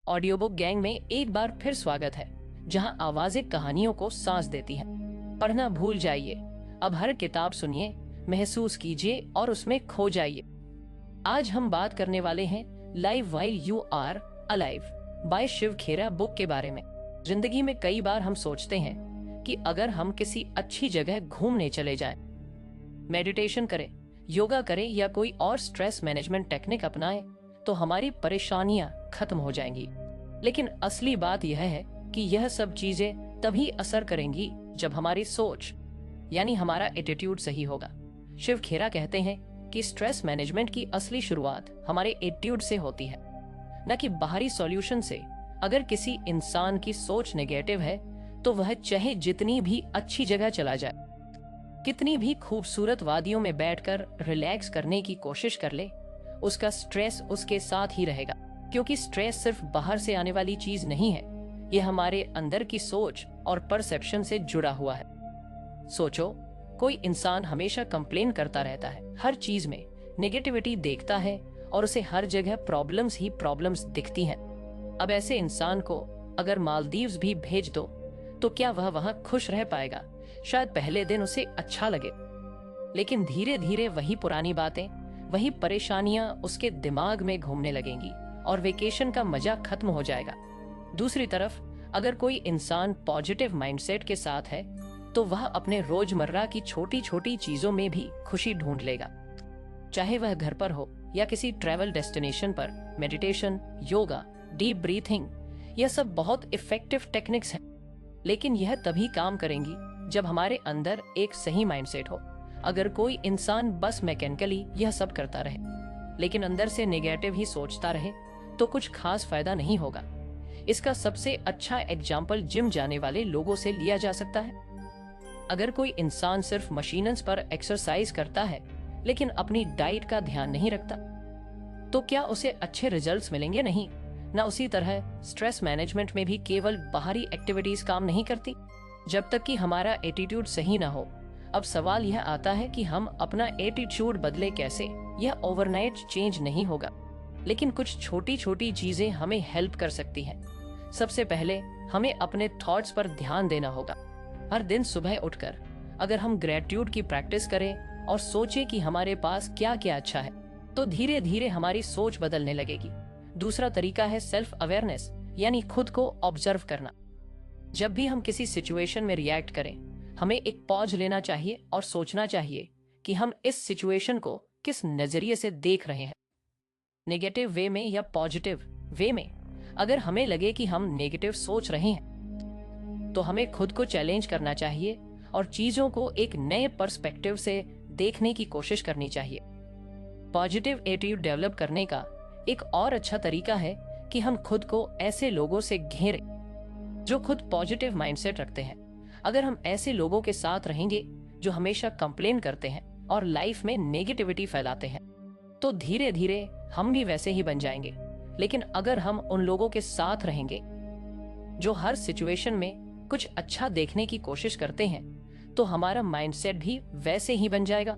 Audio book gang में एक बार फिर स्वागत है, जहां आवाजें कहानियों को सांस देती हैं। पढ़ना भूल जाइए, अब हर किताब सुनिए, महसूस कीजिए और उसमें खो जाइए। आज हम बात करने वाले हैं live while you are alive by Shiv Khera book के बारे में। जिंदगी में कई बार हम सोचते हैं कि अगर हम किसी अच्छी जगह घूमने चले जाएं, मेडिटेशन करें, योगा करें या कोई और स्ट्रेस मैनेजमेंट टेक्निक अपनाएं तो हमारी परेशानियां खत्म हो जाएंगी। लेकिन असली बात यह है कि यह सब चीजें तभी असर करेंगी जब हमारी सोच यानी हमारा एटीट्यूड सही होगा। शिव खेरा कहते हैं कि स्ट्रेस मैनेजमेंट की असली शुरुआत हमारे एटीट्यूड से होती है, न कि बाहरी सॉल्यूशन से। अगर किसी इंसान की सोच नेगेटिव है तो वह चाहे जितनी भी अच्छी जगह चला जाए, कितनी भी खूबसूरत वादियों में बैठकर रिलैक्स करने की कोशिश कर ले, उसका स्ट्रेस उसके साथ ही रहेगा। क्योंकि स्ट्रेस सिर्फ बाहर से आने वाली चीज नहीं है, यह हमारे अंदर की सोच और परसेप्शन से जुड़ा हुआ है। सोचो, कोई इंसान हमेशा कंप्लेन करता रहता है, हर चीज में नेगेटिविटी देखता है और उसे हर जगह प्रॉब्लम्स ही प्रॉब्लम्स दिखती हैं। अब ऐसे इंसान को अगर मालदीव्स भी भेज दो तो क्या वह वहां खुश रह पाएगा? शायद पहले दिन उसे अच्छा लगे, लेकिन धीरे धीरे वही पुरानी बातें, वही परेशानियां उसके दिमाग में घूमने लगेंगी और वेकेशन का मजा खत्म हो जाएगा। दूसरी तरफ अगर कोई इंसान पॉजिटिव माइंडसेट के साथ है तो वह अपने रोजमर्रा की छोटी छोटी चीजों में भी खुशी ढूंढ लेगा। चाहे वह घर पर हो या किसी ट्रैवल डेस्टिनेशन पर। मेडिटेशन, योगा, डीप ब्रीथिंग, यह सब बहुत इफेक्टिव टेक्निक्स हैं, लेकिन यह तभी काम करेंगी जब हमारे अंदर एक सही माइंडसेट हो। अगर कोई इंसान बस मैकेनिकली यह सब करता रहे लेकिन अंदर से नेगेटिव ही सोचता रहे तो कुछ खास फायदा नहीं होगा। इसका सबसे अच्छा एग्जाम्पल जिम जाने वाले लोगों से लिया जा सकता है। अगर कोई इंसान सिर्फ मशीन्स पर एक्सरसाइज करता है लेकिन अपनी डाइट का ध्यान नहीं रखता तो क्या उसे अच्छे रिजल्ट्स मिलेंगे? नहीं ना। उसी तरह स्ट्रेस मैनेजमेंट में भी केवल बाहरी एक्टिविटीज काम नहीं करती जब तक कि हमारा एटीट्यूड सही ना हो। अब सवाल यह आता है कि हम अपना एटीट्यूड बदले कैसे? यह ओवरनाइट चेंज नहीं होगा, लेकिन कुछ छोटी छोटी चीजें हमें हेल्प कर सकती हैं। सबसे पहले हमें अपने थॉट्स पर ध्यान देना होगा। हर दिन सुबह उठकर अगर हम ग्रेटिट्यूड की प्रैक्टिस करें और सोचें कि हमारे पास क्या क्या अच्छा है तो धीरे धीरे हमारी सोच बदलने लगेगी। दूसरा तरीका है सेल्फ अवेयरनेस, यानी खुद को ऑब्जर्व करना। जब भी हम किसी सिचुएशन में रिएक्ट करें, हमें एक पॉज लेना चाहिए और सोचना चाहिए कि हम इस सिचुएशन को किस नजरिए से देख रहे हैं, नेगेटिव वे में या पॉजिटिव वे में। अगर हमें लगे कि हम नेगेटिव सोच रहे हैं तो हमें खुद को चैलेंज करना चाहिए और चीजों को एक नए पर्सपेक्टिव से देखने की कोशिश करनी चाहिए। पॉजिटिव एटीट्यूड डेवलप करने का एक और अच्छा तरीका है कि हम खुद को ऐसे लोगों से घेरें जो खुद पॉजिटिव माइंडसेट रखते हैं। अगर हम ऐसे लोगों के साथ रहेंगे जो हमेशा कंप्लेन करते हैं और लाइफ में नेगेटिविटी फैलाते हैं तो धीरे धीरे हम भी वैसे ही बन जाएंगे। लेकिन अगर हम उन लोगों के साथ रहेंगे जो हर सिचुएशन में कुछ अच्छा देखने की कोशिश करते हैं तो हमारा माइंडसेट भी वैसे ही बन जाएगा।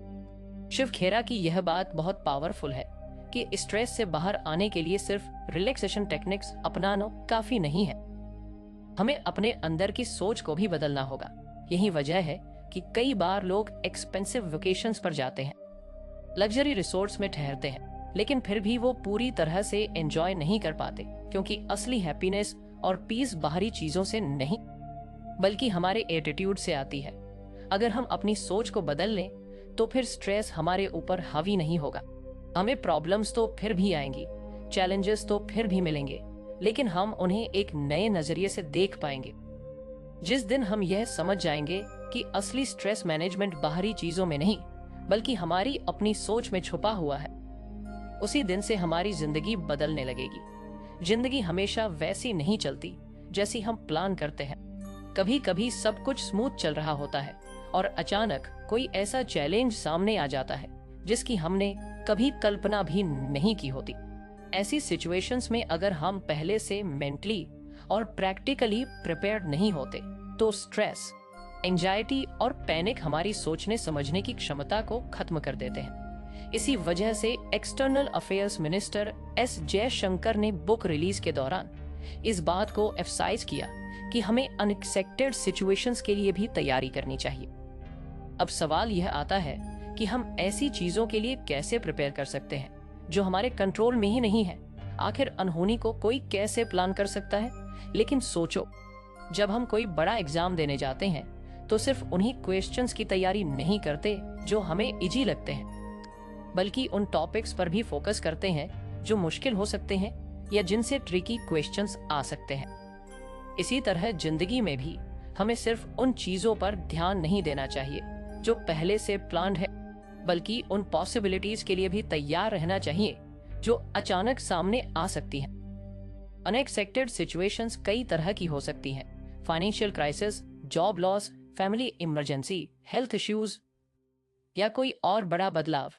शिव खेरा की यह बात बहुत पावरफुल है कि स्ट्रेस से बाहर आने के लिए सिर्फ रिलैक्सेशन टेक्निक्स अपनाना काफी नहीं है, हमें अपने अंदर की सोच को भी बदलना होगा। यही वजह है कि कई बार लोग एक्सपेंसिव वेकेशंस पर जाते हैं, लग्जरी रिसोर्ट्स में ठहरते हैं, लेकिन फिर भी वो पूरी तरह से एंजॉय नहीं कर पाते, क्योंकि असली हैप्पीनेस और पीस बाहरी चीजों से नहीं बल्कि हमारे एटीट्यूड से आती है। अगर हम अपनी सोच को बदल लें तो फिर स्ट्रेस हमारे ऊपर हावी नहीं होगा। हमें प्रॉब्लम्स तो फिर भी आएंगी, चैलेंजेस तो फिर भी मिलेंगे, लेकिन हम उन्हें एक नए नजरिए से देख पाएंगे। जिस दिन हम यह समझ जाएंगे कि असली स्ट्रेस मैनेजमेंट बाहरी चीजों में नहीं बल्कि हमारी अपनी सोच में छुपा हुआ है, उसी दिन से हमारी जिंदगी बदलने लगेगी। जिंदगी हमेशा वैसी नहीं चलती जैसी हम प्लान करते हैं। कभी कभी सब कुछ स्मूथ चल रहा होता है और अचानक कोई ऐसा चैलेंज सामने आ जाता है जिसकी हमने कभी कल्पना भी नहीं की होती। ऐसी सिचुएशंस में अगर हम पहले से मेंटली और प्रैक्टिकली प्रिपेयर्ड नहीं होते तो स्ट्रेस, एंजाइटी और पैनिक हमारी सोचने समझने की क्षमता को खत्म कर देते हैं। इसी वजह से external affairs minister S Jaishankar ने बुक रिलीज के दौरान इस बात को एम्फसाइज किया कि हमें अनएक्सपेक्टेड सिचुएशंस के लिए भी तैयारी करनी चाहिए। अब सवाल यह आता है कि हम ऐसी चीजों के लिए कैसे प्रिपेयर कर सकते हैं जो हमारे कंट्रोल में ही नहीं है। आखिर अनहोनी को कोई कैसे प्लान कर सकता है? लेकिन सोचो, जब हम कोई बड़ा एग्जाम देने जाते हैं तो सिर्फ उन्हीं क्वेश्चंस की तैयारी नहीं करते जो हमें इजी लगते हैं, बल्कि उन टॉपिक्स पर भी फोकस करते हैं जो मुश्किल हो सकते हैं या जिनसे ट्रिकी क्वेश्चंस आ सकते हैं। इसी तरह जिंदगी में भी हमें सिर्फ उन चीजों पर ध्यान नहीं देना चाहिए जो पहले से प्लान्ड है, बल्कि उन पॉसिबिलिटीज के लिए भी तैयार रहना चाहिए जो अचानक सामने आ सकती हैं। अनएक्सपेक्टेड सिचुएशंस कई तरह की हो सकती हैं। Financial crisis, job loss, family emergency, health issues या कोई और बड़ा बदलाव।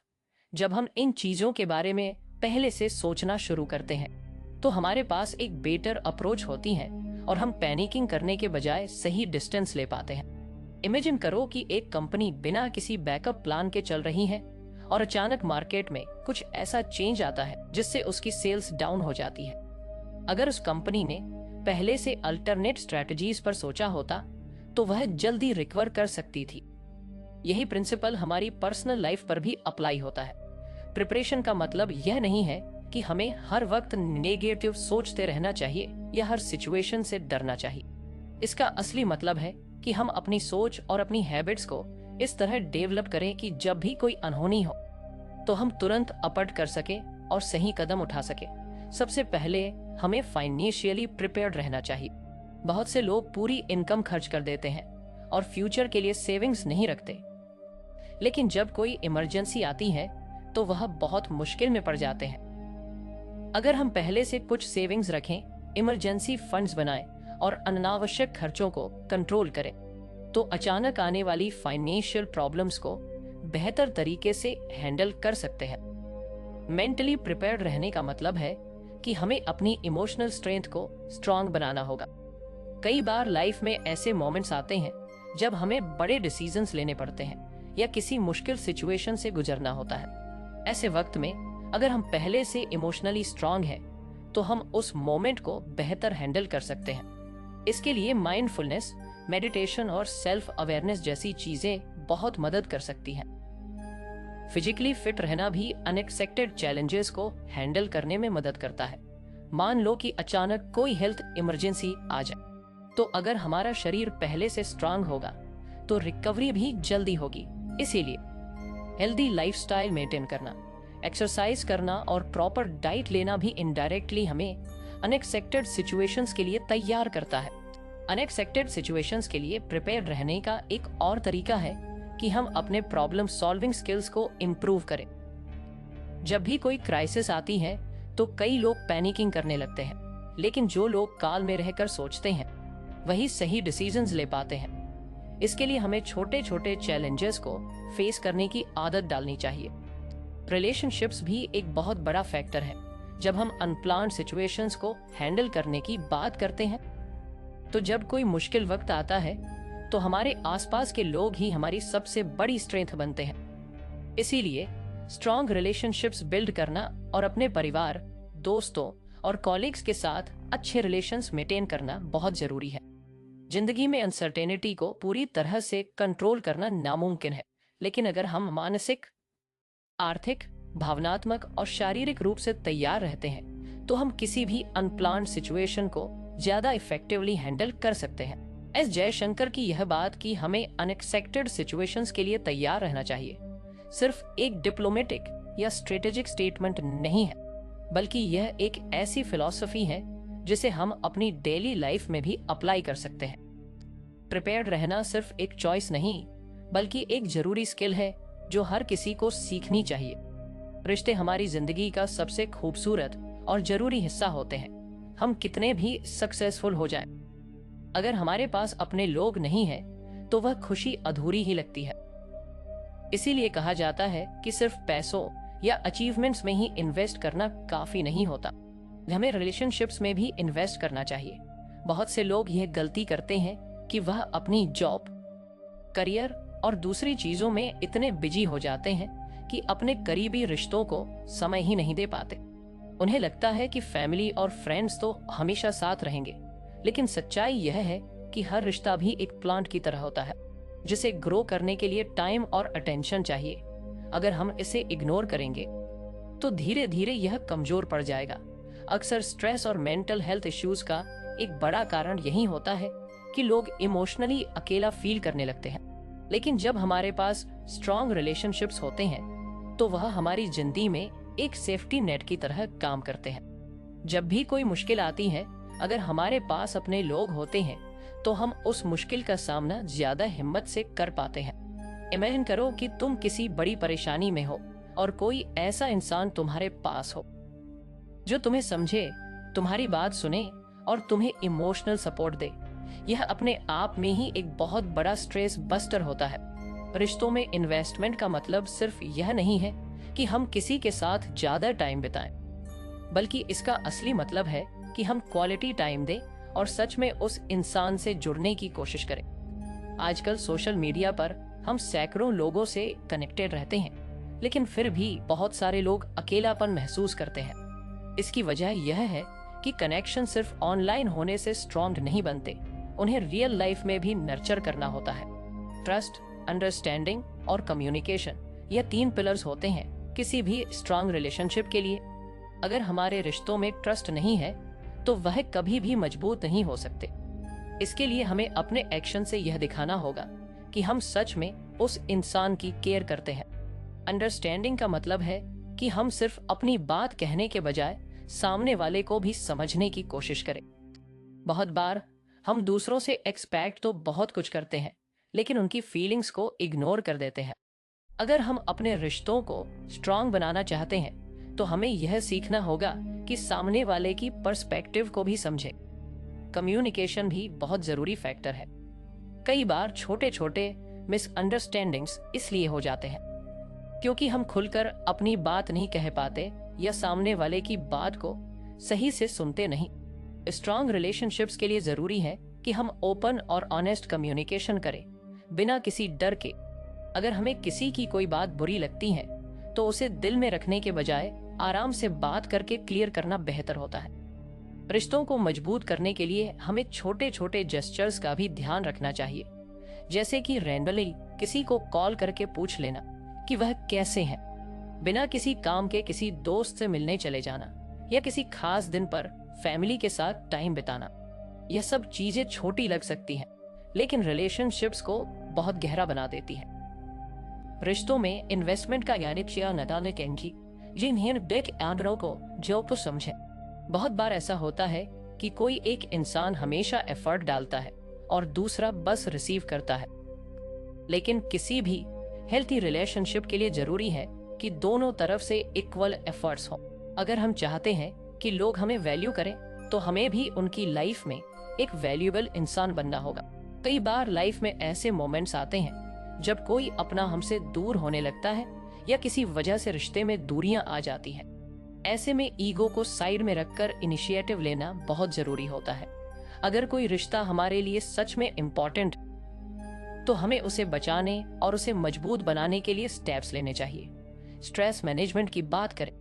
जब हम इन चीजों के बारे में पहले से सोचना शुरू करते हैं तो हमारे पास एक बेटर अप्रोच होती है और हम पैनिकिंग करने के बजाय सही डिस्टेंस ले पाते हैं। इमेजिन करो कि एक कंपनी बिना किसी बैकअप प्लान के चल रही है और अचानक मार्केट में कुछ ऐसा चेंज आता है जिससे उसकी सेल्स डाउन हो जाती है। अगर उस कंपनी ने पहले से अल्टरनेट स्ट्रेटजीज पर सोचा होता तो वह जल्दी रिकवर कर सकती थी। यही प्रिंसिपल हमारी पर्सनल लाइफ पर भी अप्लाई होता है। प्रिपरेशन का मतलब यह नहीं है कि हमें हर वक्त नेगेटिव सोचते रहना चाहिए या हर सिचुएशन से डरना चाहिए। इसका असली मतलब है कि हम अपनी सोच और अपनी हैबिट्स को इस तरह डेवलप करें कि जब भी कोई अनहोनी हो तो हम तुरंत अपट कर सके और सही कदम उठा सके। सबसे पहले हमें फाइनेंशियली प्रिपेयर्ड रहना चाहिए। बहुत से लोग पूरी इनकम खर्च कर देते हैं और फ्यूचर के लिए सेविंग्स नहीं रखते, लेकिन जब कोई इमरजेंसी आती है तो वह बहुत मुश्किल में पड़ जाते हैं। अगर हम पहले से कुछ सेविंग्स रखें, इमरजेंसी फंड्स बनाएं और अनावश्यक खर्चों को कंट्रोल करें तो अचानक आने वाली फाइनेंशियल प्रॉब्लम्स को बेहतर तरीके से हैंडल कर सकते हैं। मेंटली प्रिपेयर्ड रहने का मतलब है कि हमें अपनी इमोशनल स्ट्रेंथ को स्ट्रांग बनाना होगा। कई बार लाइफ में ऐसे मोमेंट्स आते हैं जब हमें बड़े डिसीजंस लेने पड़ते हैं या किसी मुश्किल सिचुएशन से गुजरना होता है। ऐसे वक्त में अगर हम पहले से इमोशनली स्ट्रांग हैं तो हम उस मोमेंट को बेहतर हैंडल कर सकते हैं। इसके लिए माइंडफुलनेस, मेडिटेशन और सेल्फ अवेयरनेस जैसी चीजें बहुत मदद कर सकती हैं। फिजिकली फिट रहना भी अनएक्सपेक्टेड चैलेंजेस को हैंडल करने में मदद करता है। मान लो कि अचानक कोई हेल्थ इमरजेंसी आ जाए, तो अगर हमारा शरीर पहले से स्ट्रांग होगा तो रिकवरी भी जल्दी होगी। इसीलिए हेल्दी लाइफस्टाइल मेंटेन करना, एक्सरसाइज करना और प्रॉपर डाइट लेना भी इनडायरेक्टली हमें अनएक्सपेक्टेड सिचुएशंस के लिए तैयार करता है। अनएक्सपेक्टेड सिचुएशंस के लिए प्रिपेयर रहने का एक और तरीका है कि हम अपने प्रॉब्लम सॉल्विंग स्किल्स को इम्प्रूव करें। जब भी कोई क्राइसिस आती है तो कई लोग पैनिकिंग करने लगते हैं, लेकिन जो लोग काल में रहकर सोचते हैं वही सही डिसीजंस ले पाते हैं। इसके लिए हमें छोटे छोटे चैलेंजेस को फेस करने की आदत डालनी चाहिए। रिलेशनशिप्स भी एक बहुत बड़ा फैक्टर है। जब हम अनप्लान्ड सिचुएशंस को हैंडल करने की बात करते हैं तो जब कोई मुश्किल वक्त आता है तो हमारे आसपास के लोग ही हमारी सबसे बड़ी स्ट्रेंथ बनते हैं। इसीलिए स्ट्रॉन्ग रिलेशनशिप्स बिल्ड करना और अपने परिवार, दोस्तों और कॉलीग्स के साथ अच्छे रिलेशंस मेंटेन करना बहुत जरूरी है। जिंदगी में अनसर्टेनिटी को पूरी तरह से कंट्रोल करना नामुमकिन है, लेकिन अगर हम मानसिक, आर्थिक, भावनात्मक और शारीरिक रूप से तैयार रहते हैं तो हम किसी भी अनप्लान्ड सिचुएशन को ज्यादा इफेक्टिवली हैंडल कर सकते हैं। एस जयशंकर की यह बात कि हमें अनएक्सपेक्टेड सिचुएशंस के लिए तैयार रहना चाहिए सिर्फ एक डिप्लोमेटिक या स्ट्रेटेजिक स्टेटमेंट नहीं है, बल्कि यह एक ऐसी फिलॉसफी है जिसे हम अपनी डेली लाइफ में भी अप्लाई कर सकते हैं। प्रिपेयर्ड रहना सिर्फ एक चॉइस नहीं, बल्कि एक जरूरी स्किल है जो हर किसी को सीखनी चाहिए। रिश्ते हमारी जिंदगी का सबसे खूबसूरत और जरूरी हिस्सा होते हैं। हम कितने भी सक्सेसफुल हो जाएं, अगर हमारे पास अपने लोग नहीं हैं, तो वह खुशी अधूरी ही लगती है। इसीलिए कहा जाता है कि सिर्फ पैसों या अचीवमेंट्स में ही इन्वेस्ट करना काफी नहीं होता, हमें रिलेशनशिप्स में भी इन्वेस्ट करना चाहिए। बहुत से लोग यह गलती करते हैं कि वह अपनी जॉब, करियर और दूसरी चीजों में इतने बिजी हो जाते हैं कि अपने करीबी रिश्तों को समय ही नहीं दे पाते। उन्हें लगता है कि फैमिली और फ्रेंड्स तो हमेशा साथ रहेंगे, लेकिन सच्चाई यह है कि हर रिश्ता भी एक प्लांट की तरह होता है, जिसे ग्रो करने के लिए टाइम और अटेंशन चाहिए। अगर हम इसे इग्नोर करेंगे तो धीरे धीरे यह कमजोर पड़ जाएगा। अक्सर स्ट्रेस और मेंटल हेल्थ इश्यूज का एक बड़ा कारण यही होता है कि लोग इमोशनली अकेला फील करने लगते हैं। लेकिन जब हमारे पास स्ट्रॉन्ग रिलेशनशिप्स होते हैं तो वह हमारी जिंदगी में एक सेफ्टी नेट की तरह काम करते हैं। जब भी कोई मुश्किल आती है, अगर हमारे पास अपने लोग होते हैं तो हम उस मुश्किल का सामना ज्यादा हिम्मत से कर पाते हैं। इमेजिन करो कि तुम किसी बड़ी परेशानी में हो और कोई ऐसा इंसान तुम्हारे पास हो जो तुम्हें समझे, तुम्हारी बात सुने और तुम्हें इमोशनल सपोर्ट दे। यह अपने आप में ही एक बहुत बड़ा स्ट्रेस बस्टर होता है। रिश्तों में इन्वेस्टमेंट का मतलब सिर्फ यह नहीं है कि हम किसी के साथ ज्यादा टाइम बिताएं, बल्कि इसका असली मतलब है कि हम क्वालिटी टाइम दें और सच में उस इंसान से जुड़ने की कोशिश करें। आजकल सोशल मीडिया पर हम सैकड़ों लोगों से कनेक्टेड रहते हैं, लेकिन फिर भी बहुत सारे लोग अकेलापन महसूस करते हैं। इसकी वजह यह है कि कनेक्शन सिर्फ ऑनलाइन होने से स्ट्रॉन्ग नहीं बनते, उन्हें रियल लाइफ में भी नर्चर करना होता है। ट्रस्ट, अंडरस्टैंडिंग और कम्युनिकेशन, यह 3 पिलर्स होते हैं किसी भी स्ट्रॉन्ग रिलेशनशिप के लिए। अगर हमारे रिश्तों में ट्रस्ट नहीं है तो वह कभी भी मजबूत नहीं हो सकते। इसके लिए हमें अपने एक्शन से यह दिखाना होगा कि हम सच में उस इंसान की केयर करते हैं। अंडरस्टैंडिंग का मतलब है कि हम सिर्फ अपनी बात कहने के बजाय सामने वाले को भी समझने की कोशिश करें। बहुत बार हम दूसरों से एक्सपेक्ट तो बहुत कुछ करते हैं, लेकिन उनकी फीलिंग्स को इग्नोर कर देते हैं। अगर हम अपने रिश्तों को स्ट्रॉन्ग बनाना चाहते हैं तो हमें यह सीखना होगा कि सामने वाले की पर्सपेक्टिव को भी समझें। कम्युनिकेशन भी बहुत जरूरी फैक्टर है। कई बार छोटे छोटे मिसअंडरस्टैंडिंग्स इसलिए हो जाते हैं क्योंकि हम खुलकर अपनी बात नहीं कह पाते या सामने वाले की बात को सही से सुनते नहीं। स्ट्रॉन्ग रिलेशनशिप्स के लिए जरूरी है कि हम ओपन और ऑनेस्ट कम्युनिकेशन करें, बिना किसी डर के। अगर हमें किसी की कोई बात बुरी लगती है तो उसे दिल में रखने के बजाय आराम से बात करके क्लियर करना बेहतर होता है। रिश्तों को मजबूत करने के लिए हमें छोटे छोटे जेस्चर्स का भी ध्यान रखना चाहिए, जैसे कि रैंडमली किसी को कॉल करके पूछ लेना कि वह कैसे हैं, बिना किसी काम के किसी दोस्त से मिलने चले जाना या किसी खास दिन पर फैमिली के साथ टाइम बिताना। यह सब चीजें छोटी लग सकती हैं, लेकिन रिलेशनशिप्स को बहुत गहरा बना देती हैं। रिश्तों में इन्वेस्टमेंट का यानी जिन्हें डेक आंकड़ों को जो तो समझे। बहुत बार ऐसा होता है कि कोई एक इंसान हमेशा एफर्ट डालता है और दूसरा बस रिसीव करता है, लेकिन किसी भी हेल्थी रिलेशनशिप के लिए जरूरी है कि दोनों तरफ से इक्वल एफर्ट्स हों। अगर हम चाहते हैं कि लोग हमें वैल्यू करें तो हमें भी उनकी लाइफ में एक वैल्यूएबल इंसान बनना होगा। कई बार लाइफ में ऐसे मोमेंट्स आते हैं जब कोई अपना हमसे दूर होने लगता है या किसी वजह से रिश्ते में दूरियां आ जाती हैं। ऐसे में ईगो को साइड में रखकर इनिशिएटिव लेना बहुत जरूरी होता है। अगर कोई रिश्ता हमारे लिए सच में इम्पोर्टेंट तो हमें उसे बचाने और उसे मजबूत बनाने के लिए स्टेप्स लेने चाहिए। स्ट्रेस मैनेजमेंट की बात करें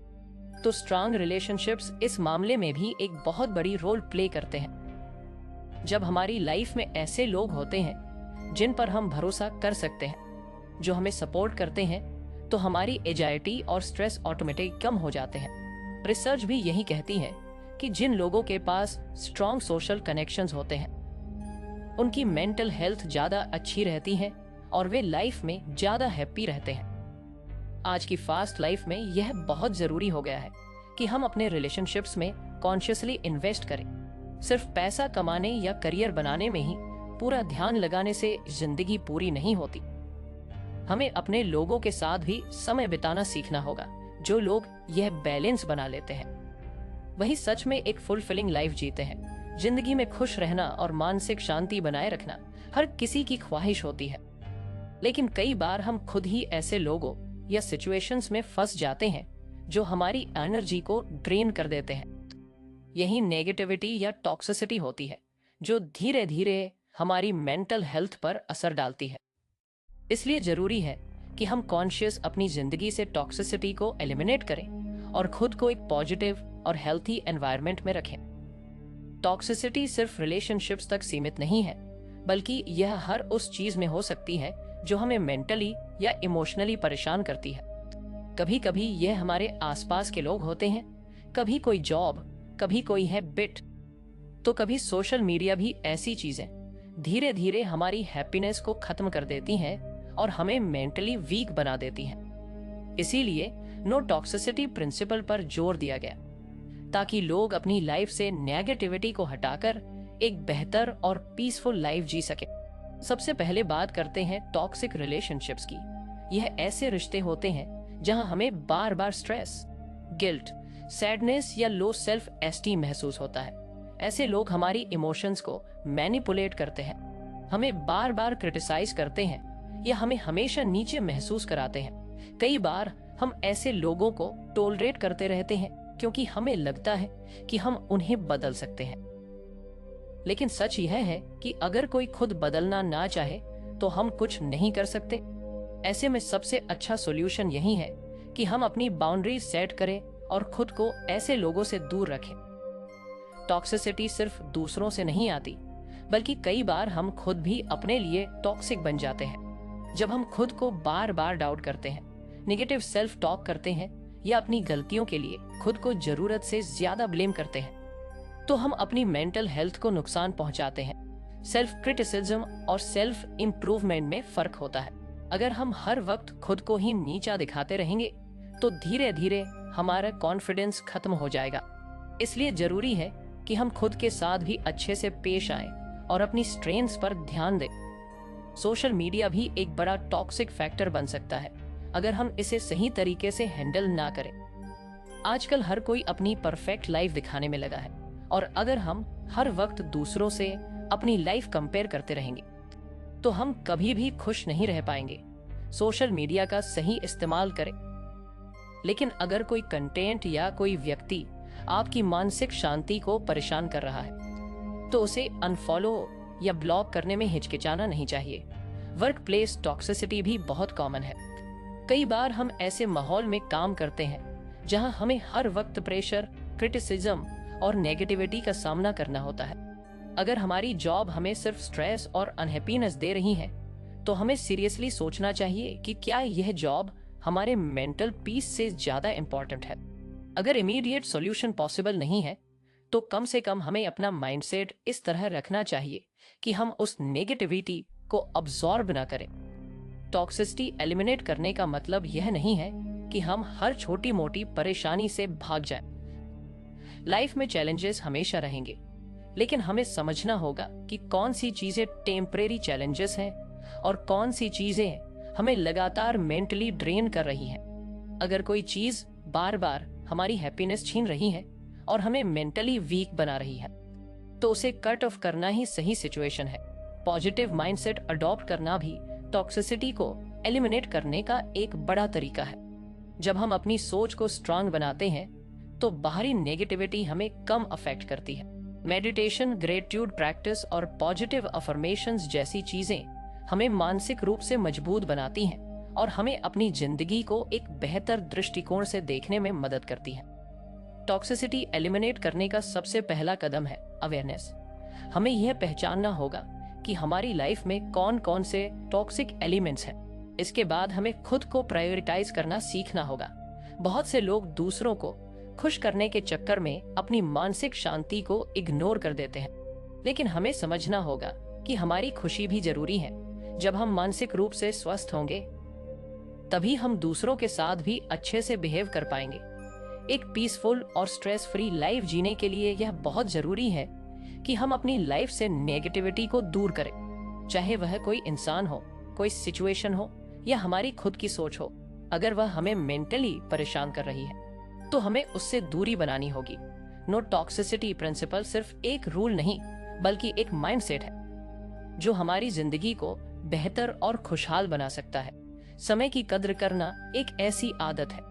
तो स्ट्रॉन्ग रिलेशनशिप्स इस मामले में भी एक बहुत बड़ी रोल प्ले करते हैं। जब हमारी लाइफ में ऐसे लोग होते हैं जिन पर हम भरोसा कर सकते हैं, जो हमें सपोर्ट करते हैं, तो हमारी एंजाइटी और स्ट्रेस ऑटोमेटिक कम हो जाते हैं। रिसर्च भी यही कहती है कि जिन लोगों के पास स्ट्रॉन्ग सोशल कनेक्शंस होते हैं उनकी मेंटल हेल्थ ज्यादा अच्छी रहती है और वे लाइफ में ज्यादा हैप्पी रहते हैं। आज की फास्ट लाइफ में यह बहुत जरूरी हो गया है कि हम अपने रिलेशनशिप्स में कॉन्शियसली इन्वेस्ट करें। सिर्फ पैसा कमाने या करियर बनाने में ही पूरा ध्यान लगाने से जिंदगी पूरी नहीं होती। हमें अपने लोगों के साथ भी समय बिताना सीखना होगा। जो लोग यह बैलेंस बना लेते हैं वही सच में एक फुलफिलिंग लाइफ जीते हैं। जिंदगी में खुश रहना और मानसिक शांति बनाए रखना हर किसी की ख्वाहिश होती है, लेकिन कई बार हम खुद ही ऐसे लोगों या सिचुएशंस में फंस जाते हैं जो हमारी एनर्जी को ड्रेन कर देते हैं। यही नेगेटिविटी या टॉक्सिसिटी होती है जो धीरे धीरे हमारी मेंटल हेल्थ पर असर डालती है। इसलिए जरूरी है कि हम कॉन्शियस अपनी जिंदगी से टॉक्सिसिटी को एलिमिनेट करें और खुद को एक पॉजिटिव और हेल्थी एनवायरनमेंट में रखें। टॉक्सिसिटी सिर्फ रिलेशनशिप्स तक सीमित नहीं है, बल्कि यह हर उस चीज में हो सकती है जो हमें मेंटली या इमोशनली परेशान करती है। कभी कभी यह हमारे आसपास के लोग होते हैं, कभी कोई जॉब, कभी कोई हैबिट, तो कभी सोशल मीडिया भी ऐसी चीजें धीरे धीरे हमारी हैप्पीनेस को खत्म कर देती हैं और हमें मेंटली वीक बना देती हैं। इसीलिए नो टॉक्सिसिटी प्रिंसिपल पर जोर दिया गया, ताकि लोग अपनी लाइफ से नेगेटिविटी को हटाकर एक बेहतर और पीसफुल लाइफ जी सके। सबसे पहले बात करते हैं टॉक्सिक रिलेशनशिप्स की। यह ऐसे रिश्ते होते हैं जहां हमें बार बार स्ट्रेस, गिल्ट, सैडनेस या लो सेल्फ एस्टीम महसूस होता है। ऐसे लोग हमारी इमोशंस को मैनिपुलेट करते हैं, हमें बार बार क्रिटिसाइज करते हैं या हमें हमेशा नीचे महसूस कराते हैं। कई बार हम ऐसे लोगों को टॉलरेट करते रहते हैं क्योंकि हमें लगता है कि हम उन्हें बदल सकते हैं। लेकिन सच यह है कि अगर कोई खुद बदलना ना चाहे तो हम कुछ नहीं कर सकते। ऐसे में सबसे अच्छा सॉल्यूशन यही है कि हम अपनी बाउंड्रीज सेट करें और खुद को ऐसे लोगों से दूर रखें। टॉक्सिसिटी सिर्फ दूसरों से नहीं आती, बल्कि कई बार हम खुद भी अपने लिए टॉक्सिक बन जाते हैं। जब हम खुद को बार बार डाउट करते हैं, नेगेटिव सेल्फ टॉक करते हैं या अपनी गलतियों के लिए खुद को जरूरत से ज्यादा ब्लेम करते हैं, तो हम अपनी मेंटल हेल्थ को नुकसान पहुंचाते हैं। सेल्फ क्रिटिसिज्म और सेल्फ इम्प्रूवमेंट में फर्क होता है। अगर हम हर वक्त खुद को ही नीचा दिखाते रहेंगे तो धीरे धीरे हमारा कॉन्फिडेंस खत्म हो जाएगा। इसलिए जरूरी है कि हम खुद के साथ भी अच्छे से पेश आएं और अपनी स्ट्रेंथ्स पर ध्यान दें। सोशल मीडिया भी एक बड़ा टॉक्सिक फैक्टर बन सकता है अगर हम इसे सही तरीके से हैंडल ना करें। आजकल हर कोई अपनी परफेक्ट लाइफ दिखाने में लगा है, और अगर हम हर वक्त दूसरों से अपनी लाइफ कंपेयर करते रहेंगे तो हम कभी भी खुश नहीं रह पाएंगे। सोशल मीडिया का सही इस्तेमाल करें, लेकिन अगर कोई कंटेंट या कोई व्यक्ति आपकी मानसिक शांति को परेशान कर रहा है तो उसे अनफॉलो या ब्लॉक करने में हिचकिचाना नहीं चाहिए। वर्क प्लेस टॉक्सिसिटी भी बहुत कॉमन है। कई बार हम ऐसे माहौल में काम करते हैं जहां हमें हर वक्त प्रेशर, क्रिटिसिज्म और नेगेटिविटी का सामना करना होता है। अगर हमारी जॉब हमें सिर्फ स्ट्रेस और अनहैप्पीनेस दे रही है तो हमें सीरियसली सोचना चाहिए कि क्या यह जॉब हमारे मेंटल पीस से ज्यादा इम्पोर्टेंट है। अगर इमीडिएट सॉल्यूशन पॉसिबल नहीं है तो कम से कम हमें अपना माइंडसेट इस तरह रखना चाहिए कि हम उस नेगेटिविटी को अब्सॉर्ब ना करें। टॉक्सिसिटी एलिमिनेट करने का मतलब यह नहीं है कि हम हर छोटी मोटी परेशानी से भाग जाएं। लाइफ में चैलेंजेस हमेशा रहेंगे, लेकिन हमें समझना होगा कि कौन सी चीजें टेम्परेरी चैलेंजेस हैं और कौन सी चीजें हमें लगातार मेंटली ड्रेन कर रही हैं। अगर कोई चीज बार बार हमारी हैप्पीनेस छीन रही है और हमें मेंटली वीक बना रही है तो उसे कट ऑफ करना ही सही सिचुएशन है। पॉजिटिव माइंडसेट अडॉप्ट करना भी टॉक्सिसिटी को एलिमिनेट करने का एक बड़ा तरीका है। जब हम अपनी सोच को स्ट्रांग बनाते हैं तो बाहरी नेगेटिविटी हमें कम अफेक्ट करती है। मेडिटेशन, ग्रेटिट्यूड प्रैक्टिस और पॉजिटिव अफर्मेशंस जैसी चीजें हमें मानसिक रूप से मजबूत बनाती हैं और हमें अपनी जिंदगी को एक बेहतर दृष्टिकोण से देखने में मदद करती हैं। टॉक्सिसिटी एलिमिनेट करने का सबसे पहला कदम है अवेयरनेस। हमें यह पहचानना होगा कि हमारी लाइफ में कौन कौन से टॉक्सिक एलिमेंट्स हैं। इसके बाद हमें खुद को प्रायोरिटाइज करना सीखना होगा। बहुत से लोग दूसरों को खुश करने के चक्कर में अपनी मानसिक शांति को इग्नोर कर देते हैं, लेकिन हमें समझना होगा कि हमारी खुशी भी जरूरी है। जब हम मानसिक रूप से स्वस्थ होंगे तभी हम दूसरों के साथ भी अच्छे से बिहेव कर पाएंगे। एक पीसफुल और स्ट्रेस फ्री लाइफ जीने के लिए यह बहुत जरूरी है कि हम अपनी लाइफ से नेगेटिविटी को दूर करें, चाहे वह कोई इंसान हो, कोई सिचुएशन हो या हमारी खुद की सोच हो। अगर वह हमें मेंटली परेशान कर रही है तो हमें उससे दूरी बनानी होगी। नो टॉक्सिसिटी प्रिंसिपल सिर्फ एक रूल नहीं बल्कि एक माइंडसेट है जो हमारी जिंदगी को बेहतर और खुशहाल बना सकता है। समय की कद्र करना एक ऐसी आदत है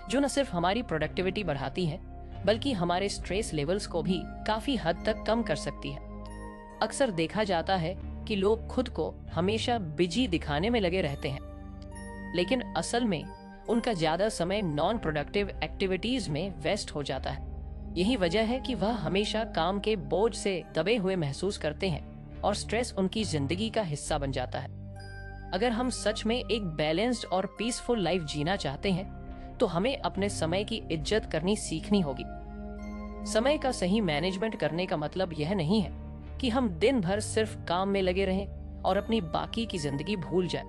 जो न सिर्फ हमारी प्रोडक्टिविटी बढ़ाती है बल्कि हमारे स्ट्रेस लेवल्स को भी काफी हद तक कम कर सकती है। अक्सर देखा जाता है कि लोग खुद को हमेशा बिजी दिखाने में लगे रहते हैं, लेकिन असल में उनका ज्यादा समय नॉन प्रोडक्टिव एक्टिविटीज में वेस्ट हो जाता है। यही वजह है कि वह हमेशा काम के बोझ से दबे हुए महसूस करते हैं और स्ट्रेस उनकी जिंदगी का हिस्सा बन जाता है। अगर हम सच में एक बैलेंस्ड और पीसफुल लाइफ जीना चाहते हैं तो हमें अपने समय की इज्जत करनी सीखनी होगी। समय का सही मैनेजमेंट करने का मतलब यह नहीं है कि हम दिन भर सिर्फ काम में लगे रहें और अपनी बाकी की जिंदगी भूल जाएं।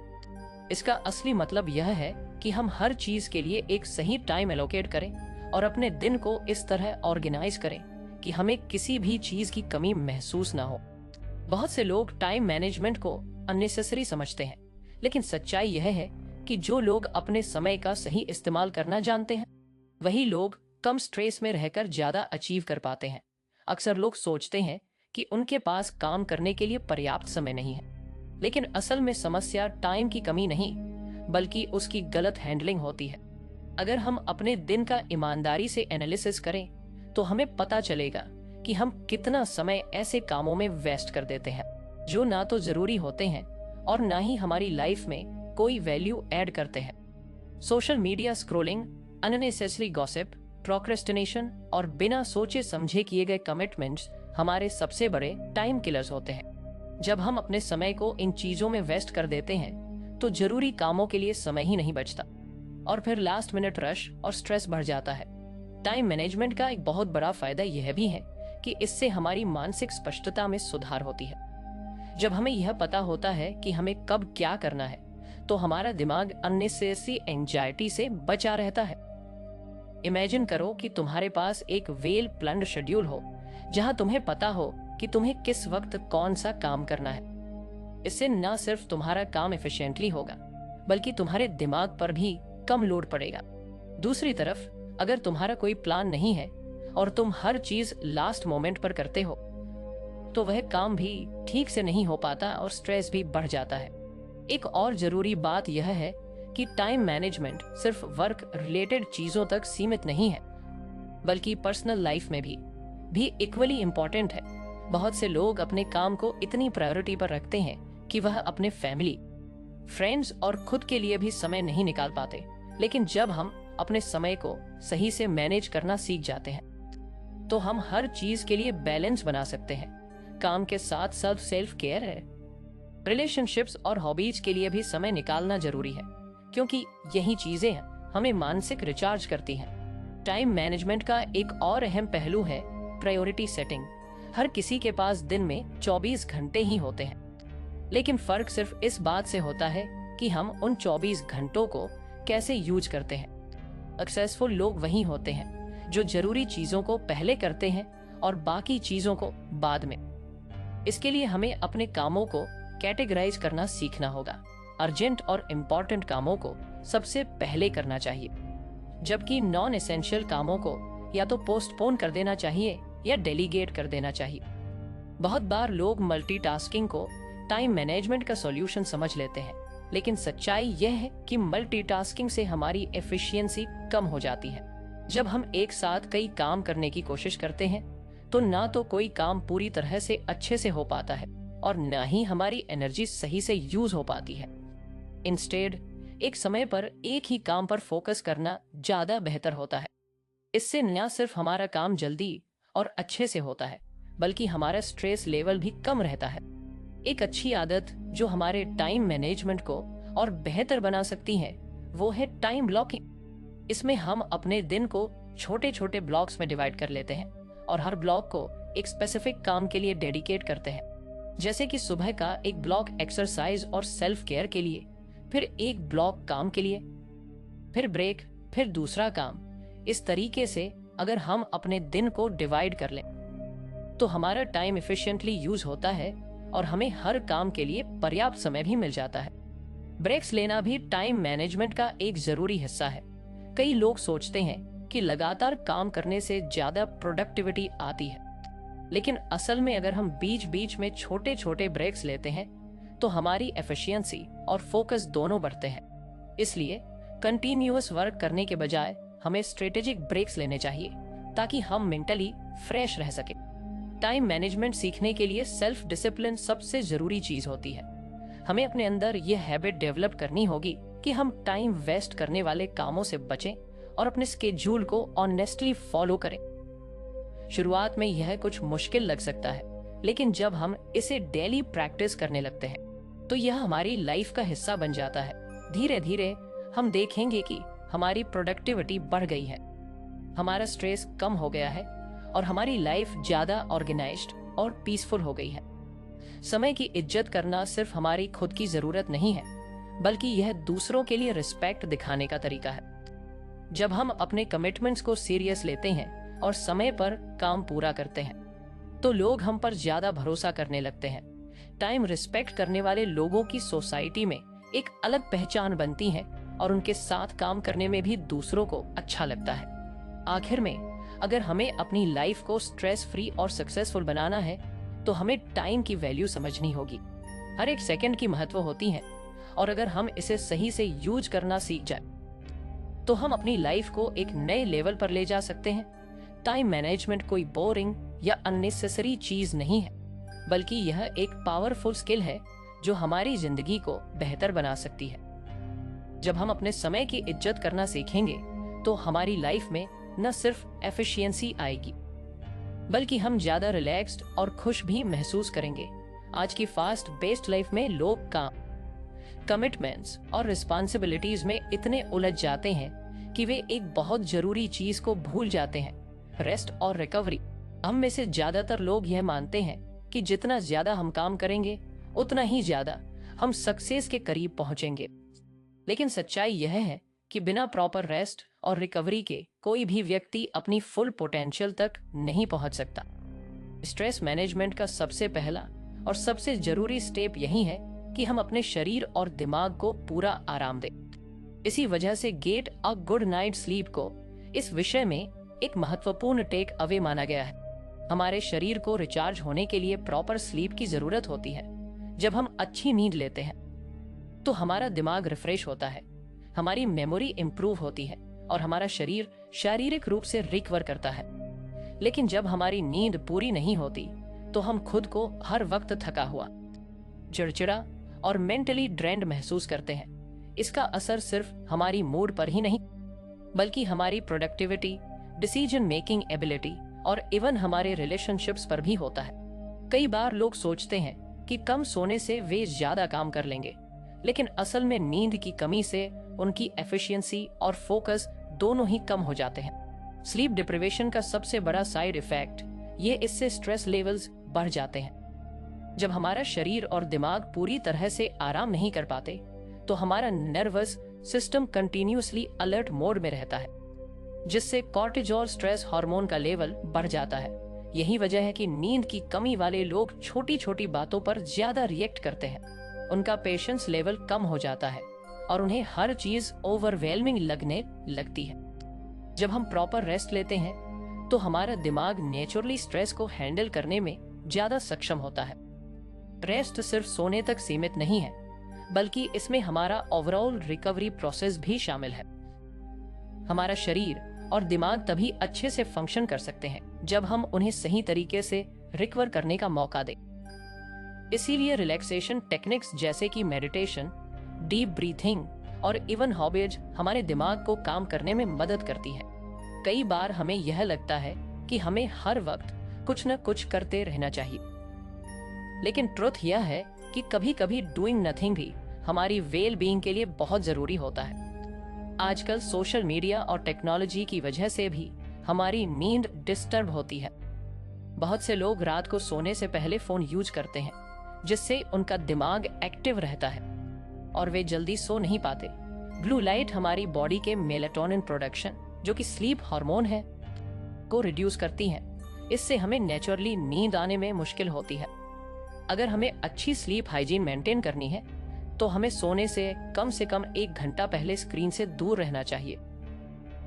इसका असली मतलब यह है कि हम हर चीज के लिए एक सही टाइम एलोकेट करें और अपने दिन को इस तरह ऑर्गेनाइज करें कि हमें किसी भी चीज की कमी महसूस ना हो। बहुत से लोग टाइम मैनेजमेंट को अननेसेसरी समझते हैं, लेकिन सच्चाई यह है कि जो लोग अपने समय का सही इस्तेमाल करना जानते हैं वही लोग कम स्ट्रेस में रहकर ज्यादा अचीव कर पाते हैं। अक्सर लोग सोचते हैं कि उनके पास काम करने के लिए पर्याप्त समय नहीं है, लेकिन असल में समस्या टाइम की कमी नहीं बल्कि उसकी गलत हैंडलिंग होती है। अगर हम अपने दिन का ईमानदारी से एनालिसिस करें तो हमें पता चलेगा कि हम कितना समय ऐसे कामों में वेस्ट कर देते हैं जो ना तो जरूरी होते हैं और ना ही हमारी लाइफ में कोई वैल्यू ऐड करते हैं। Social media scrolling, unnecessary gossip, procrastination और बिना सोचे समझे किए गए कमिटमेंट्स हमारे सबसे बड़े टाइम किलर्स होते हैं। जब हम अपने समय को इन चीजों में वेस्ट कर देते हैं तो जरूरी कामों के लिए समय ही नहीं बचता और फिर लास्ट मिनट रश और स्ट्रेस बढ़ जाता है। टाइम मैनेजमेंट का एक बहुत बड़ा फायदा यह भी है कि इससे हमारी मानसिक स्पष्टता में सुधार होती है। जब हमें यह पता होता है कि हमें कब क्या करना है तो हमारा दिमाग अननेसेसरी एंजाइटी से बचा रहता है। इमेजिन करो कि तुम्हारे पास एक वेल प्लान्ड शेड्यूल हो जहां तुम्हें पता हो कि तुम्हें किस वक्त कौन सा काम करना है। इससे न सिर्फ तुम्हारा काम एफिशिएंटली होगा बल्कि तुम्हारे दिमाग पर भी कम लोड पड़ेगा। दूसरी तरफ अगर तुम्हारा कोई प्लान नहीं है और तुम हर चीज लास्ट मोमेंट पर करते हो तो वह काम भी ठीक से नहीं हो पाता और स्ट्रेस भी बढ़ जाता है। एक और जरूरी बात यह है कि टाइम मैनेजमेंट सिर्फ वर्क रिलेटेड चीजों तक सीमित नहीं है बल्कि पर्सनल लाइफ में भी इक्वली इम्पोर्टेंट है। बहुत से लोग अपने काम को इतनी प्रायोरिटी पर रखते हैं कि वह अपने फैमिली, फ्रेंड्स और खुद के लिए भी समय नहीं निकाल पाते। लेकिन जब हम अपने समय को सही से मैनेज करना सीख जाते हैं तो हम हर चीज के लिए बैलेंस बना सकते हैं। काम के साथ साथ सेल्फ केयर है, रिलेशनशिप्स और हॉबीज के लिए भी समय निकालना जरूरी है क्योंकि यही चीजें हमें मानसिक रिचार्ज करती हैं। टाइम मैनेजमेंट का एक और अहम पहलू है प्रायोरिटी सेटिंग। हर किसी के पास दिन में 24 घंटे ही होते हैं, लेकिन फर्क सिर्फ इस बात से होता है कि हम उन 24 घंटों को कैसे यूज करते हैं। सक्सेसफुल लोग वही होते हैं जो जरूरी चीजों को पहले करते हैं और बाकी चीजों को बाद में। इसके लिए हमें अपने कामों को कैटेगराइज करना सीखना होगा। अर्जेंट और इम्पोर्टेंट कामों को सबसे पहले करना चाहिए, जबकि नॉन एसेंशियल कामों को या तो पोस्टपोन कर देना चाहिए या डेलीगेट कर देना चाहिए। बहुत बार लोग मल्टीटास्किंग को टाइम मैनेजमेंट का सॉल्यूशन समझ लेते हैं, लेकिन सच्चाई यह है कि मल्टीटास्किंग से हमारी एफिशिएंसी कम हो जाती है। जब हम एक साथ कई काम करने की कोशिश करते हैं तो ना तो कोई काम पूरी तरह से अच्छे से हो पाता है और ना ही हमारी एनर्जी सही से यूज हो पाती है। इंस्टेड एक समय पर एक ही काम पर फोकस करना ज्यादा बेहतर होता है। इससे न सिर्फ हमारा काम जल्दी और अच्छे से होता है बल्कि हमारा स्ट्रेस लेवल भी कम रहता है। एक अच्छी आदत जो हमारे टाइम मैनेजमेंट को और बेहतर बना सकती है वो है टाइम ब्लॉकिंग। इसमें हम अपने दिन को छोटे छोटे ब्लॉक्स में डिवाइड कर लेते हैं और हर ब्लॉक को एक स्पेसिफिक काम के लिए डेडिकेट करते हैं। जैसे कि सुबह का एक ब्लॉक एक्सरसाइज और सेल्फ केयर के लिए, फिर एक ब्लॉक काम के लिए, फिर ब्रेक, फिर दूसरा काम। इस तरीके से अगर हम अपने दिन को डिवाइड कर लें तो हमारा टाइम एफिशिएंटली यूज होता है और हमें हर काम के लिए पर्याप्त समय भी मिल जाता है। ब्रेक्स लेना भी टाइम मैनेजमेंट का एक जरूरी हिस्सा है। कई लोग सोचते हैं कि लगातार काम करने से ज्यादा प्रोडक्टिविटी आती है, लेकिन असल में अगर हम बीच बीच में छोटे छोटे ब्रेक्स लेते हैं तो हमारी एफिशिएंसी और फोकस दोनों बढ़ते हैं। इसलिए कंटिन्यूअस वर्क करने के बजाय हमें स्ट्रेटेजिक ब्रेक्स लेने चाहिए ताकि हम मेंटली फ्रेश रह सके। टाइम मैनेजमेंट सीखने के लिए सेल्फ डिसिप्लिन सबसे जरूरी चीज होती है। हमें अपने अंदर यह हैबिट डेवलप करनी होगी कि हम टाइम वेस्ट करने वाले कामों से बचें और अपने स्केड्यूल को ऑनेस्टली फॉलो करें। शुरुआत में यह कुछ मुश्किल लग सकता है, लेकिन जब हम इसे डेली प्रैक्टिस करने लगते हैं तो यह हमारी लाइफ का हिस्सा बन जाता है। धीरे धीरे हम देखेंगे कि हमारी प्रोडक्टिविटी बढ़ गई है, हमारा स्ट्रेस कम हो गया है और हमारी लाइफ ज्यादा ऑर्गेनाइज्ड और पीसफुल हो गई है। समय की इज्जत करना सिर्फ हमारी खुद की जरूरत नहीं है, बल्कि यह दूसरों के लिए रिस्पेक्ट दिखाने का तरीका है। जब हम अपने कमिटमेंट्स को सीरियस लेते हैं और समय पर काम पूरा करते हैं तो लोग हम पर ज्यादा भरोसा करने लगते हैं। टाइम रिस्पेक्ट करने वाले लोगों की सोसाइटी में एक अलग पहचान बनती है और उनके साथ काम करने में भी दूसरों को अच्छा लगता है। आखिर में, अगर हमें अपनी लाइफ को स्ट्रेस फ्री और सक्सेसफुल बनाना है तो हमें टाइम की वैल्यू समझनी होगी। हर एक सेकंड की महत्व होती है और अगर हम इसे सही से यूज करना सीख जाए तो हम अपनी लाइफ को एक नए लेवल पर ले जा सकते हैं। टाइम मैनेजमेंट कोई बोरिंग या अननेसेसरी चीज नहीं है, बल्कि यह एक पावरफुल स्किल है जो हमारी जिंदगी को बेहतर बना सकती है। जब हम अपने समय की इज्जत करना सीखेंगे तो हमारी लाइफ में न सिर्फ एफिशिएंसी आएगी, बल्कि हम ज्यादा रिलैक्स्ड और खुश भी महसूस करेंगे। आज की फास्ट बेस्ड लाइफ में लोग काम, कमिटमेंट्स और रिस्पॉन्सिबिलिटीज में इतने उलझ जाते हैं कि वे एक बहुत जरूरी चीज को भूल जाते हैं, रेस्ट और रिकवरी। हम में से ज्यादातर लोग यह मानते हैं कि जितना ज्यादा हम काम करेंगे उतना ही ज्यादा हम सक्सेस के करीब पहुंचेंगे, लेकिन सच्चाई यह है कि बिना प्रॉपर रेस्ट और रिकवरी के कोई भी व्यक्ति अपनी फुल पोटेंशियल तक नहीं पहुंच सकता। स्ट्रेस मैनेजमेंट का सबसे पहला और सबसे जरूरी स्टेप यही है कि हम अपने शरीर और दिमाग को पूरा आराम दें। इसी वजह से get a good night sleep को इस विषय में एक महत्वपूर्ण टेक अवे माना गया है। हमारे शरीर को रिचार्ज होने के लिए प्रॉपर स्लीप की जरूरत होती है। जब हम अच्छी नींद लेते हैं तो हमारा दिमाग रिफ्रेश होता है, हमारी मेमोरी इंप्रूव होती है और हमारा शरीर शारीरिक रूप से रिकवर करता है। लेकिन जब हमारी नींद पूरी नहीं होती तो हम खुद को हर वक्त थका हुआ, चिड़चिड़ा और मेंटली ड्रेन्ड महसूस करते हैं। इसका असर सिर्फ हमारी मूड पर ही नहीं, बल्कि हमारी प्रोडक्टिविटी, डिसीजन मेकिंग एबिलिटी और इवन हमारे रिलेशनशिप्स पर भी होता है। कई बार लोग सोचते हैं कि कम सोने से वे ज्यादा काम कर लेंगे, लेकिन असल में नींद की कमी से उनकी एफिशिएंसी और फोकस दोनों ही कम हो जाते हैं। स्लीप डिप्रिवेशन का सबसे बड़ा साइड इफेक्ट ये इससे स्ट्रेस लेवल्स बढ़ जाते हैं। जब हमारा शरीर और दिमाग पूरी तरह से आराम नहीं कर पाते तो हमारा nervous system continuously alert mode में रहता है, जिससे कॉर्टिजोल स्ट्रेस हार्मोन का लेवल बढ़ जाता है। यही वजह है कि नींद की कमी वाले लोग छोटी छोटी बातों पर ज्यादा रिएक्ट करते हैं। उनका पेशेंस लेवल कम हो जाता है और उन्हें हर चीज ओवरवेलमिंग लगने लगती है। जब हम प्रॉपर रेस्ट लेते हैं तो हमारा दिमाग नेचुरली स्ट्रेस को हैंडल करने में ज्यादा सक्षम होता है। रेस्ट सिर्फ सोने तक सीमित नहीं है, बल्कि इसमें हमारा ओवरऑल रिकवरी प्रोसेस भी शामिल है। हमारा शरीर और दिमाग तभी अच्छे से फंक्शन कर सकते हैं जब हम उन्हें सही तरीके से रिकवर करने का मौका दें। इसीलिए रिलैक्सेशन टेक्निक्स जैसे कि मेडिटेशन, डीप ब्रीथिंग और इवन हॉबीज हमारे दिमाग को काम करने में मदद करती है। कई बार हमें यह लगता है कि हमें हर वक्त कुछ न कुछ करते रहना चाहिए, लेकिन ट्रुथ यह है कि कभी कभी डूइंग नथिंग भी हमारी वेल बीइंग के लिए बहुत जरूरी होता है। आजकल सोशल मीडिया और टेक्नोलॉजी की वजह से भी हमारी नींद डिस्टर्ब होती है। बहुत से लोग रात को सोने से पहले फोन यूज करते हैं, जिससे उनका दिमाग एक्टिव रहता है और वे जल्दी सो नहीं पाते। ब्लू लाइट हमारी बॉडी के मेलाटोनिन प्रोडक्शन, जो कि स्लीप हार्मोन है, को रिड्यूस करती है। इससे हमें नेचुरली नींद आने में मुश्किल होती है। अगर हमें अच्छी स्लीप हाइजीन मेंटेन करनी है तो हमें सोने से कम 1 घंटा पहले स्क्रीन से दूर रहना चाहिए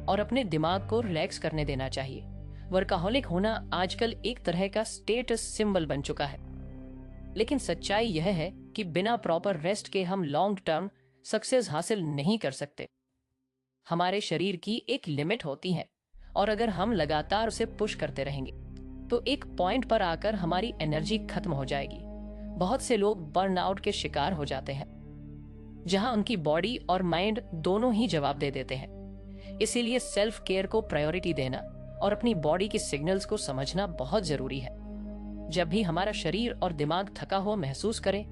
और अपने दिमाग को रिलैक्स करने देना चाहिए। वर्काहोलिक होना आजकल एक तरह का स्टेटस सिंबल बन चुका है, लेकिन सच्चाई यह है कि बिना प्रॉपर रेस्ट के हम लॉन्ग टर्म सक्सेस हासिल नहीं कर सकते। हमारे शरीर की एक लिमिट होती है और अगर हम लगातार उसे पुश करते रहेंगे तो एक पॉइंट पर आकर हमारी एनर्जी खत्म हो जाएगी। बहुत से लोग बर्नआउट के शिकार हो जाते हैं। जहां उनकी बॉडी और माइंड दोनों ही जवाब दे देते हैं। इसीलिए सेल्फ केयर को प्रायोरिटी देना और अपनी बॉडी के सिग्नल्स को समझना बहुत जरूरी है। जब भी हमारा शरीर और दिमाग थका हुआ महसूस करे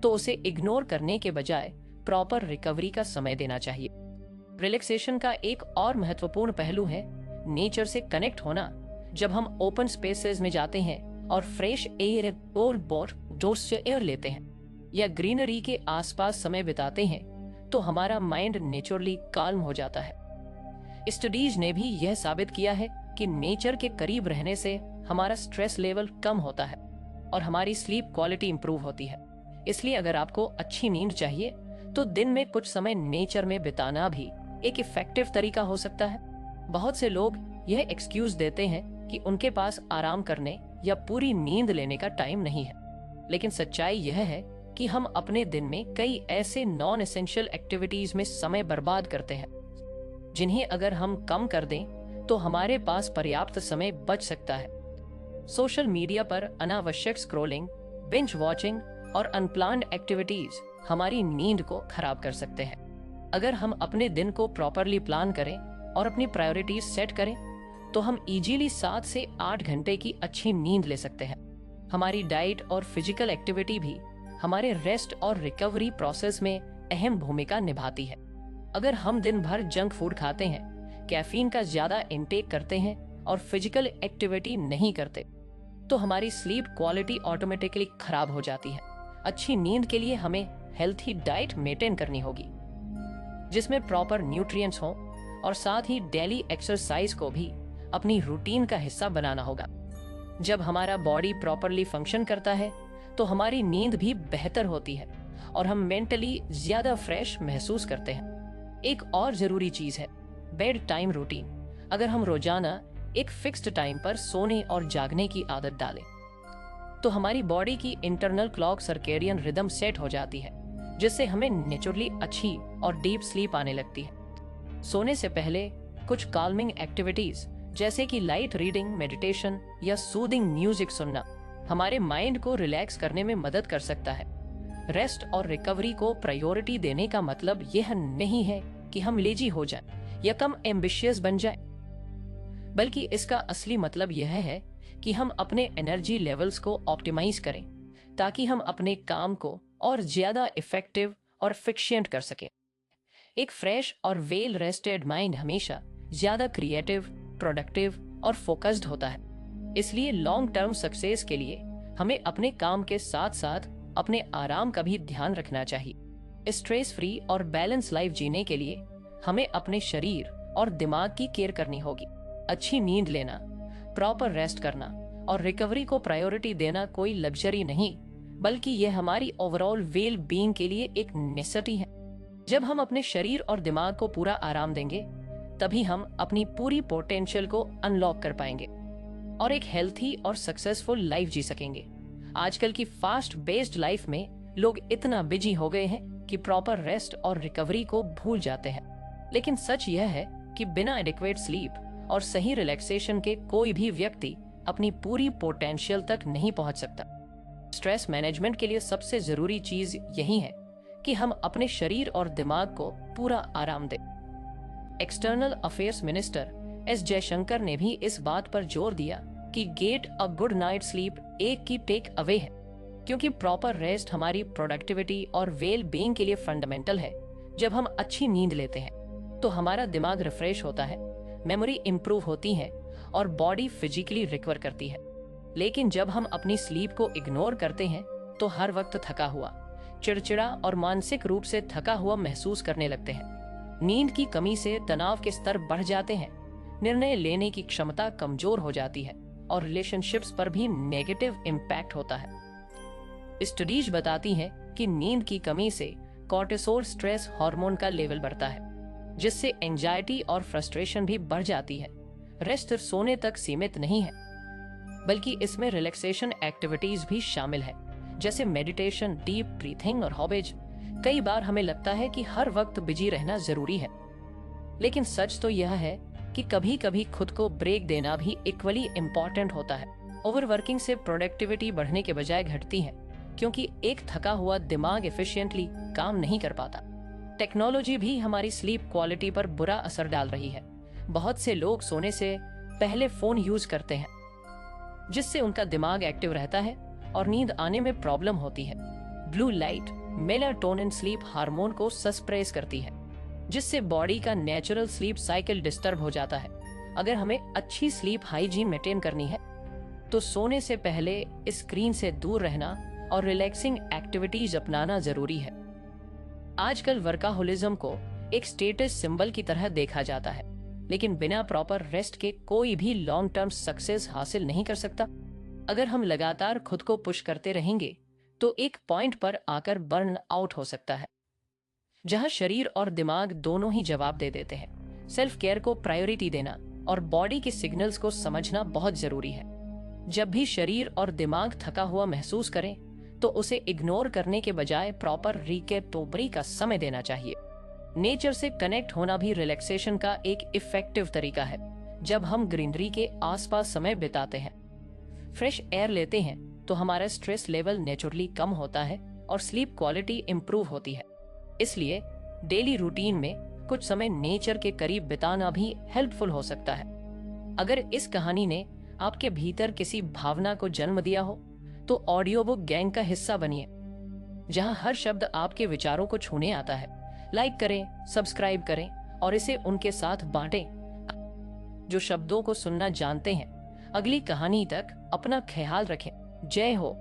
तो उसे इग्नोर करने के बजाय प्रॉपर रिकवरी का समय देना चाहिए। रिलैक्सेशन का एक और महत्वपूर्ण पहलू है नेचर से कनेक्ट होना। जब हम ओपन स्पेसेस में जाते हैं और फ्रेश एयर और डोज से एयर लेते हैं या ग्रीनरी के आसपास समय बिताते हैं तो हमारा माइंड नेचुरली काल्म हो जाता है। स्टडीज ने भी यह साबित किया है कि नेचर के करीब रहने से हमारा स्ट्रेस लेवल कम होता है और हमारी स्लीप क्वालिटी इंप्रूव होती है। इसलिए अगर आपको अच्छी नींद चाहिए तो दिन में कुछ समय नेचर में बिताना भी एक इफेक्टिव तरीका हो सकता है। बहुत से लोग यह एक्सक्यूज देते हैं कि उनके पास आराम करने या पूरी नींद लेने का टाइम नहीं है, लेकिन सच्चाई यह है कि हम अपने दिन में कई ऐसे नॉन एसेंशियल एक्टिविटीज में समय बर्बाद करते हैं जिन्हें अगर हम कम कर दें तो हमारे पास पर्याप्त समय बच सकता है। सोशल मीडिया पर अनावश्यक स्क्रॉलिंग, बिंज वॉचिंग और अनप्लान्ड एक्टिविटीज हमारी नींद को खराब कर सकते हैं। अगर हम अपने दिन को प्रॉपरली प्लान करें और अपनी प्रायोरिटीज सेट करें तो हम इजीली 7 से 8 घंटे की अच्छी नींद ले सकते हैं। हमारी डाइट और फिजिकल एक्टिविटी भी हमारे रेस्ट और रिकवरी प्रोसेस में अहम भूमिका निभाती है। अगर हम दिन भर जंक फूड खाते हैं, कैफीन का ज्यादा इंटेक करते हैं और फिजिकल एक्टिविटी नहीं करते तो हमारी स्लीप क्वालिटी ऑटोमेटिकली खराब हो जाती है। अच्छी नींद के लिए हमें हेल्थी डाइट मेंटेन करनी होगी जिसमें प्रॉपर न्यूट्रिएंट्स हों और साथ ही डेली एक्सरसाइज को भी अपनी रूटीन का हिस्सा बनाना होगा। जब हमारा बॉडी प्रॉपरली फंक्शन करता है तो हमारी नींद भी बेहतर होती है और हम मेंटली ज्यादा फ्रेश महसूस करते हैं। एक और जरूरी चीज है बेड टाइम रूटीन। अगर हम रोजाना एक फिक्स्ड टाइम पर सोने और जागने की आदत डालें तो हमारी बॉडी की internal clock circadian rhythm set हो जाती है जिससे हमें नेचुरली अच्छी और डीप स्लीप आने लगती है। सोने से पहले कुछ काल्मिंग एक्टिविटीज जैसे कि लाइट रीडिंग, मेडिटेशन या सूदिंग म्यूजिक सुनना हमारे माइंड को रिलैक्स करने में मदद कर सकता है। रेस्ट और रिकवरी को प्रायोरिटी देने का मतलब यह नहीं है कि हम लेजी हो जाएं या कम एम्बिशियस बन जाएं, बल्कि इसका असली मतलब यह है कि हम अपने एनर्जी लेवल्स को ऑप्टिमाइज करें ताकि हम अपने काम को और ज्यादा इफेक्टिव और एफिशिएंट कर सकें। एक फ्रेश और वेल रेस्टेड माइंड हमेशा ज्यादा क्रिएटिव, प्रोडक्टिव और फोकस्ड होता है। इसलिए लॉन्ग टर्म सक्सेस के लिए हमें अपने काम के साथ साथ अपने आराम का भी ध्यान रखना चाहिए। स्ट्रेस फ्री और बैलेंस लाइफ जीने के लिए हमें अपने शरीर और दिमाग की केयर करनी होगी। अच्छी नींद लेना, प्रॉपर रेस्ट करना और रिकवरी को प्रायोरिटी देना कोई लग्जरी नहीं, बल्कि यह हमारी ओवरऑल वेल बीइंग के लिए एक नेसेसिटी है। जब हम अपने शरीर और दिमाग को पूरा आराम देंगे तभी हम अपनी पूरी पोटेंशियल को अनलॉक कर पाएंगे और एक हेल्थी और सक्सेसफुल लाइफ जी सकेंगे। आजकल की फास्ट बेस्ड लाइफ में लोग इतना बिजी हो गए हैं कि प्रॉपर रेस्ट और रिकवरी को भूल जाते हैं। लेकिन सच यह है कि बिना एडिक्वेट स्लीप और सही रिलैक्सेशन के कोई भी व्यक्ति अपनी पूरी पोटेंशियल तक नहीं पहुंच सकता। स्ट्रेस मैनेजमेंट के लिए सबसे जरूरी चीज यही है कि हम अपने शरीर और दिमाग को पूरा आराम दें। External affairs minister S Jaishankar ने भी इस बात पर जोर दिया कि get a good night sleep एक की टेक अवे है, क्योंकि प्रॉपर रेस्ट हमारी प्रोडक्टिविटी और वेल बीइंग के लिए फंडामेंटल है। जब हम अच्छी नींद लेते हैं तो हमारा दिमाग रिफ्रेश होता है, मेमोरी इंप्रूव होती है और बॉडी फिजिकली रिकवर करती है। लेकिन जब हम अपनी स्लीप को इग्नोर करते हैं तो हर वक्त थका हुआ, चिड़चिड़ा और मानसिक रूप से थका हुआ महसूस करने लगते हैं। नींद की कमी से तनाव के स्तर बढ़ जाते हैं, निर्णय लेने की क्षमता कमजोर हो जाती है और रिलेशनशिप्स पर भी नेगेटिव इम्पैक्ट होता है। स्टडीज बताती हैं कि नींद की कमी से कॉर्टिसोल स्ट्रेस हार्मोन का लेवल बढ़ता है, जिससे एंजाइटी और फ्रस्ट्रेशन भी बढ़ जाती है। रेस्ट सिर्फ सोने तक सीमित नहीं है, बल्कि इसमें रिलैक्सेशन एक्टिविटीज भी शामिल है, जैसे मेडिटेशन, डीप ब्रीथिंग और हॉबीज। कई बार हमें लगता है कि हर वक्त बिजी रहना जरूरी है, लेकिन सच तो यह है कि कभी कभी खुद को ब्रेक देना भी इक्वली इम्पोर्टेंट होता है। ओवरवर्किंग से प्रोडक्टिविटी बढ़ने के बजाय घटती है, क्योंकि एक थका हुआ दिमाग एफिशिएंटली काम नहीं कर पाता। टेक्नोलॉजी भी हमारी स्लीप क्वालिटी पर बुरा असर डाल रही है। बहुत से लोग सोने से पहले फोन यूज करते हैं, जिससे उनका दिमाग एक्टिव रहता है और नींद आने में प्रॉब्लम होती है। Blue light melatonin sleep hormone को सस्प्रेस करती है, जिससे बॉडी का नेचुरल स्लीप साइकिल डिस्टर्ब हो जाता है। अगर हमें अच्छी स्लीप हाइजीन मेंटेन करनी है तो सोने से पहले स्क्रीन से दूर रहना और रिलैक्सिंग एक्टिविटीज अपनाना जरूरी है। आजकल वर्काहोलिज्म को एक स्टेटस सिंबल की तरह देखा जाता है, लेकिन बिना प्रॉपर रेस्ट के कोई भी लॉन्ग टर्म सक्सेस हासिल नहीं कर सकता। अगर हम लगातार खुद को पुश करते रहेंगे तो एक पॉइंट पर आकर बर्न आउट हो सकता है, जहां शरीर और दिमाग दोनों ही जवाब दे देते हैं। सेल्फ केयर को प्रायोरिटी देना और बॉडी के सिग्नल्स को समझना बहुत जरूरी है। जब भी शरीर और दिमाग थका हुआ महसूस करें तो उसे इग्नोर करने के बजाय प्रॉपर रिकैप्चरी का समय देना चाहिए। नेचर से कनेक्ट होना भी रिलैक्सेशन का एक इफेक्टिव तरीका है। जब हम ग्रीनरी के आसपास समय बिताते हैं, फ्रेश एयर लेते हैं, तो हमारा स्ट्रेस लेवल नेचुरली कम होता है और स्लीप क्वालिटी इंप्रूव होती है। इसलिए डेली रूटीन में कुछ समय नेचर के करीब बिताना भी हेल्पफुल हो सकता है। अगर इस कहानी ने आपके भीतर किसी भावना को जन्म दिया हो तो ऑडियो बुक गैंग का हिस्सा बनिए, जहां हर शब्द आपके विचारों को छूने आता है। लाइक करें, सब्सक्राइब करें और इसे उनके साथ बांटें जो शब्दों को सुनना जानते हैं। अगली कहानी तक अपना ख्याल रखें। जय हो।